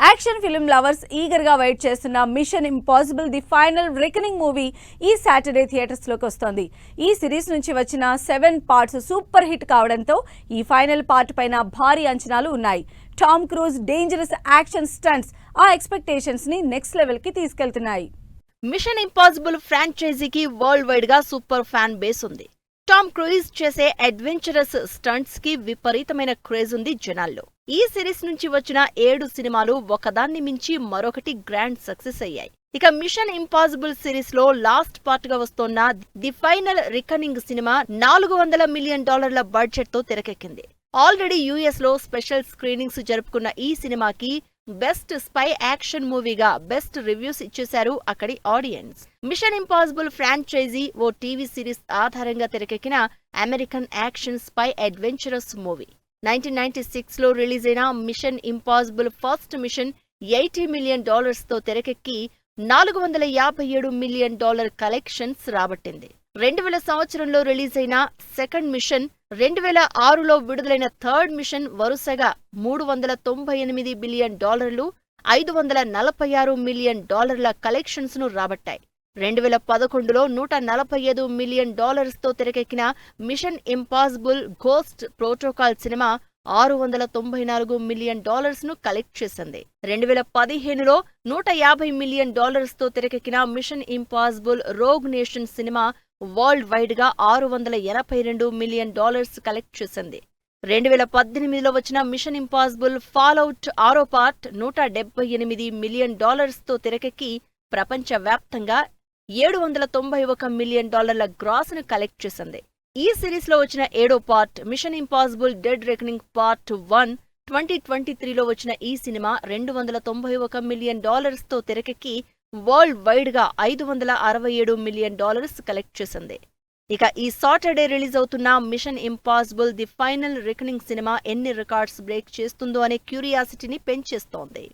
Action film lovers eager గా wait చేస్తున్న Mission Impossible The final Reckoning movie ఈ Saturday theatres లోకి వస్తోంది. ఈ సిరీస్ నుంచి వచ్చిన 7 పార్ట్స్ సూపర్ హిట్ కావడంతో ఈ ఫైనల్ పార్ట్ పైన భారీ అంచనాలు ఉన్నాయి. Tom Cruise dangerous action stunts ఆ ఎక్స్పెక్టేషన్స్ ని నెక్స్ట్ లెవెల్ కి తీసుకెళ్తున్నాయి. మిషన్ ఇంపాసిబుల్ ఫ్రాంచైజీకి వరల్డ్ వైడ్ గా సూపర్ ఫ్యాన్ బేస్ ఉంది. టామ్ క్రూజ్ చేసే అడ్వెంచరస్ స్టంట్స్ కి విపరీతమైన క్రేజ్ ఉంది జనాల్లో. ఈ సిరీస్ నుంచి వచ్చిన 7 సినిమాలు ఒకదాన్ని మించి మరొకటి గ్రాండ్ సక్సెస్ అయ్యాయి. ఇక మిషన్ ఇంపాసిబుల్ సిరీస్ లో లాస్ట్ పార్ట్ గా వస్తోన్న the final reckoning cinema $400 million budget తో తెరకెక్కింది. ఆల్రెడీ యుఎస్ లో స్పెషల్ స్క్రీనింగ్స్ జరుపుకున్న ఈ సినిమాకి బెస్ట్ స్పై యాక్షన్ మూవీగా బెస్ట్ రివ్యూస్ ఇచ్చేశారు అక్కడి ఆడియన్స్. మిషన్ ఇంపాసిబుల్ ఫ్రాంచైజీ ఓ టీవీ సిరీస్ ఆధారంగా తెరకెక్కిన American action spy adventurous movie. 1996 లో రిలీజ్ అయిన mission impossible first mission $80 million తో తెరకెక్కి $457 మిలియన్ కలెక్షన్స్ రాబట్టింది. 2000 సంవత్సరంలో రిలీజ్ అయిన సెకండ్ మిషన్, 2006లో విడుదలైన థర్డ్ మిషన్ వరుసగా $398 బిలియన్, $546 మిలియన్ కలెక్షన్స్ ను రాబట్టాయి. 2011లో $145 మిలియన్ తో తెరకెక్కిన మిషన్ ఇంపాసిబుల్ గోస్ట్ ప్రోటోకాల్ సినిమా $694 మిలియన్ ను కలెక్ట్ చేసింది. 2015లో $150 మిలియన్ తో తెరకెక్కిన మిషన్ ఇంపాసిబుల్ రోగ్ నేషన్ సినిమా వరల్డ్ వైడ్ గా $682 మిలియన్ కలెక్ట్ చేసింది. 2018లో వచ్చిన మిషన్ ఇంపాసిబుల్ ఫాల్అవుట్ 6వ పార్ట్ $178 మిలియన్ తో తెరకెక్కి ప్రపంచ వ్యాప్తంగా $791 మిలియన్ గ్రాస్ ను కలెక్ట్ చేసింది. ఈ సిరీస్ లో వచ్చిన 7వ part Mission Impossible Dead Reckoning Part 1 2023లో వచ్చిన ఈ సినిమా $291 మిలియన్ తో తెరకెక్కి వరల్డ్ వైడ్ గా $567 మిలియన్ కలెక్ట్ చేసింది. ఇక ఈ సాటర్డే రిలీజ్ అవుతున్న Mission Impossible The final reckoning సినిమా ఎన్ని రికార్డ్స్ బ్రేక్ చేస్తుందో అనే క్యూరియాసిటీని పెంచేస్తోంది.